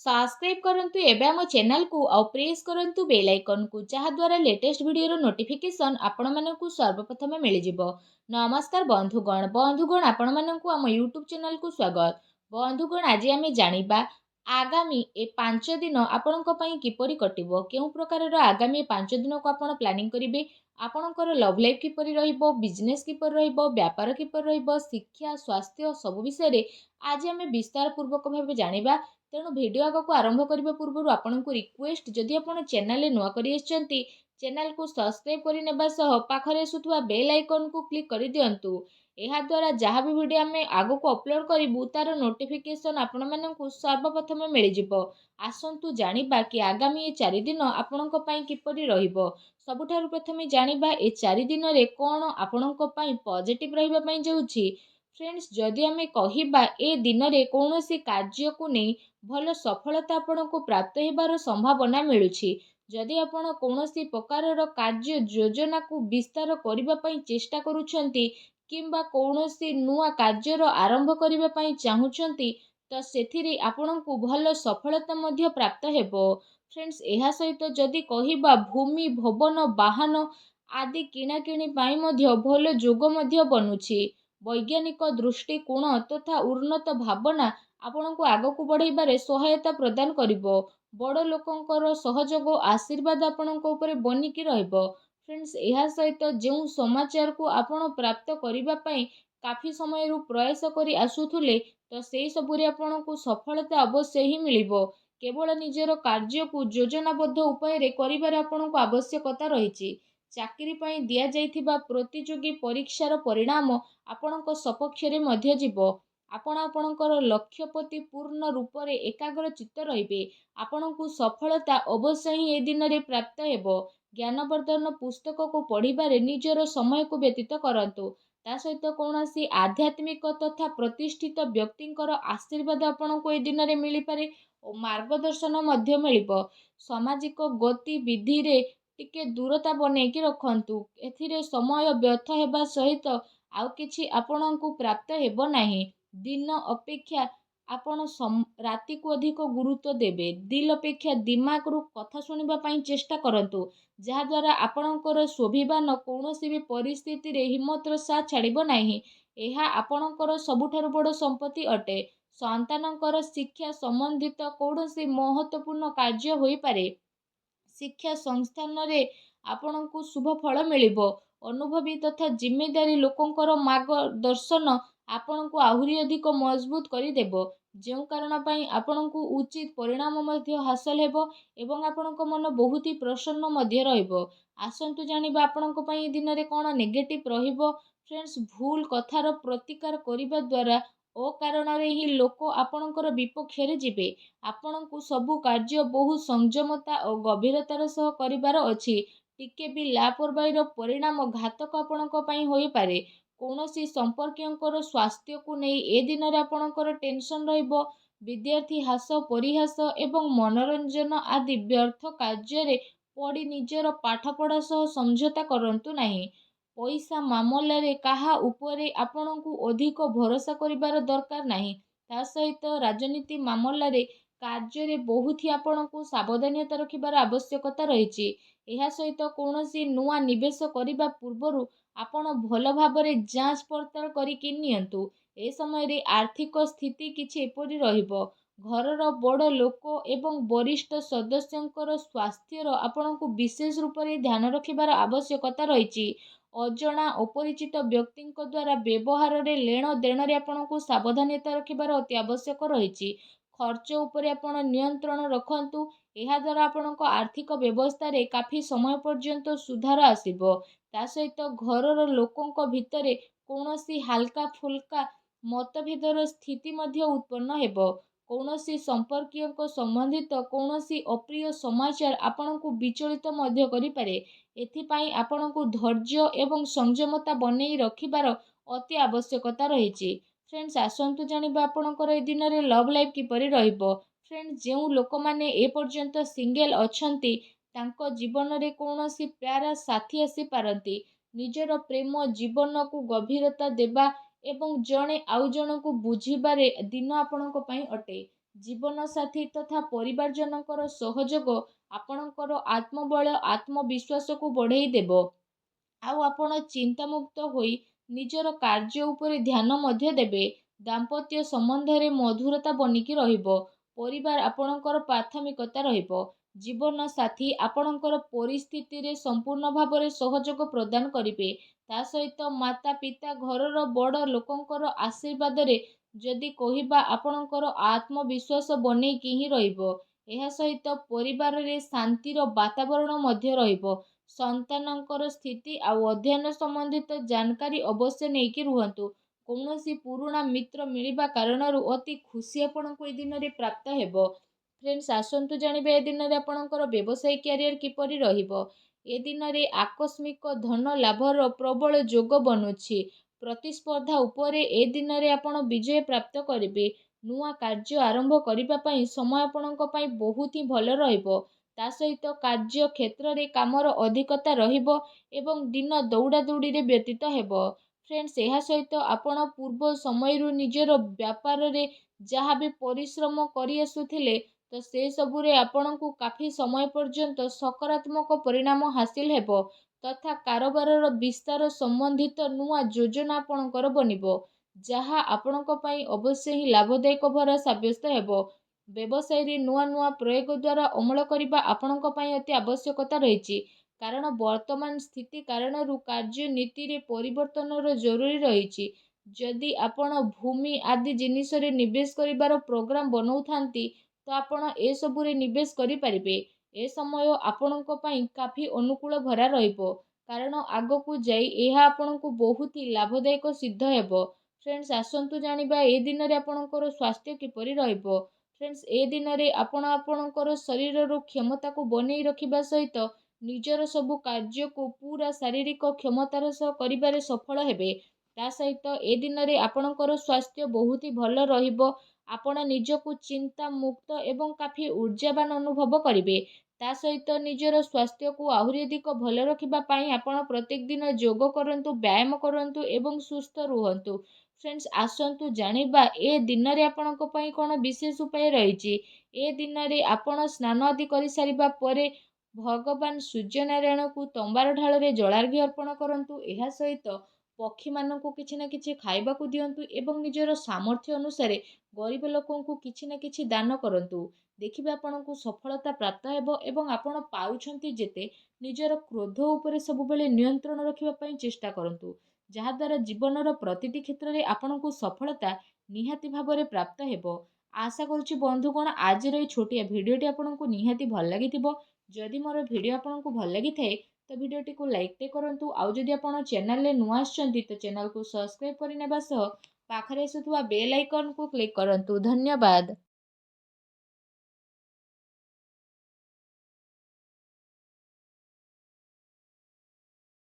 Subscribe करंतु एबे हम चैनल को और प्रेस करंतु बेल आइकन को जहा द्वारा लेटेस्ट वीडियो नोटिफिकेशन आपण मानकु सर्वप्रथम मिल जिवो। नमस्कार बंधुगण आपण मानकु हम यूट्यूब चैनल को स्वागत। बंधुगण आज आम जानिबा आगामी ए 5 दिन आपणक पई किपरि कटिबो, केउ प्रकारर आगामी 5 दिन को आपण प्लानिंग करिवे, आपणकर लव लाइफ किपरि रहिबो, बिजनेस किपरि रहिबो, व्यापार किपरि रहिबो, शिक्षा स्वास्थ्य सब विषय रे आज आम विस्तार पूर्वक भाबे जानिबा। तेणु भिडियो आग को आरंभ करने पूर्व आपन को रिक्वेस्ट, जदि आप चैनल नुआ करी चैनल को सब्सक्राइब करने सह पाखरे आसुवा बेल आइकन को क्लिक कर दिंतु। यह द्वारा जहाँ भी वीडियो आम आग को अपलोड करूँ तार नोटिफिकेशन आपण मानक सर्वप्रथम मिल जाव। आसतु जानिबा कि आगामी 4 दिन आपण किपरि रहिबो। सबुठारु प्रथमे जानिबा ए 4 दिन रे कोन आपणक पई पॉजिटिव रहिबा पई जाउछि। फ्रेंड्स, जदि आमे कहिबा ए दिन रे कोनोसी कार्य को नहीं भल सफलता आपण को प्राप्त हेबार संभावना मिलुछि। जदि आपण कौनसी प्रकारर कार्य योजना को विस्तार करबा पई चेष्टा करूछंती किंबा कौनसी नुआ कार्यर आरंभ करबा पई चाहुछंती तो सेथिरे आपण को भल सफलता मध्य प्राप्त हेबो। फ्रेंड्स, एहा सहित जदि कहिबा भूमि भवन वाहन आदि किणाकिणी पाई मध्य भल जोग मध्य बनुछि। वैज्ञानिक दृष्टिकोण तथा उन्नत भावना आपण को आग को बढ़ाइबारे सहायता प्रदान करिबो। बड़ लोकंकर सहयोग आशीर्वाद आपण को ऊपर बनिकी रहइबो। फ्रेंड्स, एहा सहित जो समाचार को आपण प्राप्त करिबा पई काफी समय रु प्रयास करी आसुथुले तो सेही सबुरे आपण को सफलता अवश्य ही मिलिबो। केवल निजर कार्य को योजनाबद्ध उपाय रे करिबार आपण को आवश्यकता रहिछि। चाकरी पई दिया जाइथिबा प्रतियोगी परीक्षार परिणाम आपणक सपक्ष रे मध्य जीवो। आपण आपणकर लक्ष्य प्रति पूर्ण रूप से एकाग्र चित्त रहिबे। आपणकु सफलता अवश्य ही ए दिन रे प्राप्त हेबो। ज्ञानवर्धन पुस्तक को पढ़िबारे निजर समय को व्यतीत करंतु। ता सहित कौनसी आध्यात्मिक तथा प्रतिष्ठित व्यक्तिंकर आशीर्वाद आपणको ए दिन रे मिली पारे और मार्गदर्शन मध्य मिलिबो। सामाजिक गतिविधि रे टिके दूरता बनेकी रखंतु। एथिरे समय व्यर्थ हेबा सहित आउ किछि आपणकु प्राप्त हेबो नाही। दिन अपेक्षा आपण राति को अधिक गुरुत्व देबे। दिल अपेक्षा दिमाग रु कथा सुनिबा पई चेष्टा करंतु, जहा द्वारा आपणकर स्वाभिमान कौनसी भी परिस्थिति रे हिम्मतर साथ छाड़िबो नाही। एहा आपणकर सबुठारु बड़ संपत्ति अटे। संतानकर शिक्षा संबंधित कौनसी महत्वपूर्ण कार्य होई पारे। शिक्षा संस्थान रे आपणकु शुभ फल मिलिबो। अनुभवी तथा जिम्मेदारी लोकंकर मार्गदर्शन आपणकु आहुरी अधिक मजबूत करी देबो। जो कारण पई आपणकु उचित परिणाम मध्य हासिल हेबो एवं आपणक मन बहुत ही प्रसन्न मध्य रहइबो। आसंतु जानिबा आपणक पई दिन रे कोन नेगेटिव रहिबो। फ्रेंड्स, भूल कथार प्रतिकार करिबा द्वारा ओ कारण रे ही लोक आपणकर विपक्ष रे जिबे। आपणकु सबु कार्य बहु संयमता और गंभीरतार सह करिबार अछि। टिके भी लापरवाहीर परिणाम घातक आपणक पई होई पारे। कौनसी संपर्कियों स्वास्थ्य को नहीं ए दिन रे आपणकर टेंशन रहिबो। विद्यार्थी हास परिहास एवं मनोरंजन आदि व्यर्थ कार्य रे पड़ी निजर पाठपढ़ा सह समझौता करंतु नहीं। पैसा मामला रे काहा उपरे आपणकु अधिक भरोसा करिबार दरकार नहीं। ता सहित राजनीति मामला रे कार्य रे बहुत ही आपणकु सावधानता रखिबार आवश्यकता रहिछि। एहा सहित कौनसी नुआ निवेश करिबा पूर्वरु आपण भल भाबरे जांच पड़ताल करिकि नियंतु। ए समय रे आर्थिक स्थिति किछि एपरि रहिबो। घरर बड़ लोक एवं वरिष्ठ सदस्यंकर स्वास्थ्यर आपणकु विशेष रूप से ध्यान रखिबार आवश्यकता रहिछि। अजणा अपरिचित व्यक्तिंक द्वारा व्यवहार रे लेण देण रे आपणकु सावधानता रखिबार अति आवश्यक रहिछि। खर्च उपरे आपण नियंत्रण रखंतु। एहा द्वारा आपणक आर्थिक व्यवस्था रे काफी समय पर्यंत सुधार आसिबो। ता सहित घरर लोकंक भितरे कौनसी हल्का फुल्का मतभेदर स्थिति मध्य उत्पन्न हेबो। कौनसी संपर्कियों संबंधित कौनसी अप्रिय समाचार आपणकु विचलित मध्य करि पारे। एथिपाई आपणकु धैर्य एवं संयमता बनेई रखिबार अति आवश्यकता रहिछि। फ्रेंड्स, आसंतु जानिबा आपणकर ए दिन रे लव लाइफ किपरि रहिबो। फ्रेंड्स, जो लोक माने ए पर्यंत सिंगल अछंती तांको जीवन रे कौनसी प्यारा साथी आसी पारंती। निजर प्रेम जीवन को गभीरता देबा एवं जड़े आउ जन को बुझीबारे दिन आपणक पई अटे। ଜୀବନସାଥୀ ତଥା ପରିବାରଜନଙ୍କର ସହଯୋଗ ଆପଣଙ୍କର ଆତ୍ମବଳ ଆତ୍ମବିଶ୍ୱାସକୁ ବଢ଼େଇ ଦେବ। ଆଉ ଆପଣ ଚିନ୍ତାମୁକ୍ତ ହୋଇ ନିଜର କାର୍ଯ୍ୟ ଉପରେ ଧ୍ୟାନ ମଧ୍ୟ ଦେବେ। ଦାମ୍ପତ୍ୟ ସମ୍ବନ୍ଧରେ ମଧୁରତା ବନିକି ରହିବ। ପରିବାର ଆପଣଙ୍କର ପ୍ରାଥମିକତା ରହିବ। ଜୀବନ ସାଥୀ ଆପଣଙ୍କର ପରିସ୍ଥିତିରେ ସମ୍ପୂର୍ଣ୍ଣ ଭାବରେ ସହଯୋଗ ପ୍ରଦାନ କରିବେ। ତା ସହିତ ମାତା ପିତା ଘରର ବଡ଼ ଲୋକଙ୍କର ଆଶୀର୍ବାଦରେ ଯଦି କହିବା ଆପଣଙ୍କର ଆତ୍ମବିଶ୍ୱାସ ବନେଇକି ହିଁ ରହିବ। ଏହା ସହିତ ପରିବାରରେ ଶାନ୍ତିର ବାତାବରଣ ମଧ୍ୟ ରହିବ। ସନ୍ତାନଙ୍କର ସ୍ଥିତି ଆଉ ଅଧ୍ୟୟନ ସମ୍ବନ୍ଧିତ ଜାନକାରୀ ଅବଶ୍ୟ ନେଇକି ରୁହନ୍ତୁ। କୌଣସି ପୁରୁଣା ମିତ୍ର ମିଳିବା କାରଣରୁ ଅତି ଖୁସି ଆପଣଙ୍କୁ ଏ ଦିନରେ ପ୍ରାପ୍ତ ହେବ। ଫ୍ରେଣ୍ଡସ୍, ଆସନ୍ତୁ ଜାଣିବା ଏ ଦିନରେ ଆପଣଙ୍କର ବ୍ୟବସାୟିକ କ୍ୟାରିୟର କିପରି ରହିବ। ଏ ଦିନରେ ଆକସ୍ମିକ ଧନ ଲାଭର ପ୍ରବଳ ଯୋଗ ବନୁଛି। ପ୍ରତିସ୍ପର୍ଦ୍ଧା ଉପରେ ଏ ଦିନରେ ଆପଣ ବିଜୟ ପ୍ରାପ୍ତ କରିବେ। ନୂଆ କାର୍ଯ୍ୟ ଆରମ୍ଭ କରିବା ପାଇଁ ସମୟ ଆପଣଙ୍କ ପାଇଁ ବହୁତ ହିଁ ଭଲ ରହିବ। ତା ସହିତ କାର୍ଯ୍ୟ କ୍ଷେତ୍ରରେ କାମର ଅଧିକତା ରହିବ ଏବଂ ଦିନ ଦୌଡ଼ାଦୌଡ଼ିରେ ବ୍ୟତୀତ ହେବ। ଫ୍ରେଣ୍ଡସ୍, ଏହା ସହିତ ଆପଣ ପୂର୍ବ ସମୟରୁ ନିଜର ବ୍ୟାପାରରେ ଯାହା ବି ପରିଶ୍ରମ କରି ଆସୁଥିଲେ ତ ସେସବୁରେ ଆପଣଙ୍କୁ କାଫି ସମୟ ପର୍ଯ୍ୟନ୍ତ ସକାରାତ୍ମକ ପରିଣାମ ହାସିଲ ହେବ ତଥା କାରବାରର ବିସ୍ତାର ସମ୍ବନ୍ଧିତ ନୂଆ ଯୋଜନା ଆପଣଙ୍କର ବନିବ, ଯାହା ଆପଣଙ୍କ ପାଇଁ ଅବଶ୍ୟ ହିଁ ଲାଭଦାୟକ ଭରା ସାବ୍ୟସ୍ତ ହେବ। ବ୍ୟବସାୟରେ ନୂଆ ନୂଆ ପ୍ରୟୋଗ ଦ୍ୱାରା ଅମଳ କରିବା ଆପଣଙ୍କ ପାଇଁ ଅତି ଆବଶ୍ୟକତା ରହିଛି, କାରଣ ବର୍ତ୍ତମାନ ସ୍ଥିତି କାରଣରୁ କାର୍ଯ୍ୟନୀତିରେ ପରିବର୍ତ୍ତନର ଜରୁରୀ ରହିଛି। ଯଦି ଆପଣ ଭୂମି ଆଦି ଜିନିଷରେ ନିବେଶ କରିବାର ପ୍ରୋଗ୍ରାମ ବନଉଥାନ୍ତି ତ ଆପଣ ଏସବୁରେ ନିବେଶ କରିପାରିବେ। ଏ ସମୟ ଆପଣଙ୍କ ପାଇଁ କାଫି ଅନୁକୂଳ ଭରା ରହିବ, କାରଣ ଆଗକୁ ଯାଇ ଏହା ଆପଣଙ୍କୁ ବହୁତ ହି ଲାଭଦାୟକ ସିଦ୍ଧ ହେବ। ଫ୍ରେଣ୍ଡସ୍, ଆସନ୍ତୁ ଜାଣିବା ଏ ଦିନରେ ଆପଣଙ୍କର ସ୍ୱାସ୍ଥ୍ୟ କିପରି ରହିବ। ଫ୍ରେଣ୍ଡସ୍, ଏ ଦିନରେ ଆପଣ ଆପଣଙ୍କର ଶରୀରର କ୍ଷମତାକୁ ବନେଇ ରଖିବା ସହିତ ନିଜର ସବୁ କାର୍ଯ୍ୟକୁ ପୁରା ଶାରୀରିକ କ୍ଷମତାର ସହ କରିବାରେ ସଫଳ ହେବେ। ତା ସହିତ ଏ ଦିନରେ ଆପଣଙ୍କର ସ୍ୱାସ୍ଥ୍ୟ ବହୁତ ହି ଭଲ ରହିବ। ଆପଣ ନିଜକୁ ଚିନ୍ତା ମୁକ୍ତ ଏବଂ କାଫି ଊର୍ଜାବାନ ଅନୁଭବ କରିବେ। ତା ସହିତ ନିଜର ସ୍ୱାସ୍ଥ୍ୟକୁ ଆହୁରି ଅଧିକ ଭଲ ରଖିବା ପାଇଁ ଆପଣ ପ୍ରତ୍ୟେକ ଦିନ ଯୋଗ କରନ୍ତୁ, ବ୍ୟାୟାମ କରନ୍ତୁ ଏବଂ ସୁସ୍ଥ ରୁହନ୍ତୁ। ଫ୍ରେଣ୍ଡସ୍, ଆସନ୍ତୁ ଜାଣିବା ଏ ଦିନରେ ଆପଣଙ୍କ ପାଇଁ କ'ଣ ବିଶେଷ ଉପାୟ ରହିଛି। ଏ ଦିନରେ ଆପଣ ସ୍ନାନ ଆଦି କରିସାରିବା ପରେ ଭଗବାନ ସୂର୍ଯ୍ୟନାରାୟଣଙ୍କୁ ତମ୍ବାର ଢାଳରେ ଜଳାର୍ଘ୍ୟ ଅର୍ପଣ କରନ୍ତୁ। ଏହା ସହିତ ପକ୍ଷୀମାନଙ୍କୁ କିଛି ନା କିଛି ଖାଇବାକୁ ଦିଅନ୍ତୁ ଏବଂ ନିଜର ସାମର୍ଥ୍ୟ ଅନୁସାରେ ଗରିବ ଲୋକଙ୍କୁ କିଛି ନା କିଛି ଦାନ କରନ୍ତୁ। ଦେଖିବେ ଆପଣଙ୍କୁ ସଫଳତା ପ୍ରାପ୍ତ ହେବ ଏବଂ ଆପଣ ପାରୁଛନ୍ତି ଯେତେ ନିଜର କ୍ରୋଧ ଉପରେ ସବୁବେଳେ ନିୟନ୍ତ୍ରଣ ରଖିବା ପାଇଁ ଚେଷ୍ଟା କରନ୍ତୁ, ଯାହାଦ୍ୱାରା ଜୀବନର ପ୍ରତିଟି କ୍ଷେତ୍ରରେ ଆପଣଙ୍କୁ ସଫଳତା ନିହାତି ଭାବରେ ପ୍ରାପ୍ତ ହେବ। ଆଶା କରୁଛି ବନ୍ଧୁଗଣ ଆଜିର ଏହି ଛୋଟିଆ ଭିଡ଼ିଓଟି ଆପଣଙ୍କୁ ନିହାତି ଭଲ ଲାଗିଥିବ। ଯଦି ମୋର ଭିଡ଼ିଓ ଆପଣଙ୍କୁ ଭଲ ଲାଗିଥାଏ ତ ଭିଡ଼ିଓଟିକୁ ଲାଇକ୍ଟେ କରନ୍ତୁ। ଆଉ ଯଦି ଆପଣ ଚ୍ୟାନେଲରେ ନୂଆ ଆସିଛନ୍ତି ତ ଚ୍ୟାନେଲକୁ ସବସ୍କ୍ରାଇବ୍ କରିନେବା ସହ ପାଖରେ ଆସୁଥିବା ବେଲ୍ ଆଇକନ୍କୁ କ୍ଲିକ୍ କରନ୍ତୁ। ଧନ୍ୟବାଦ।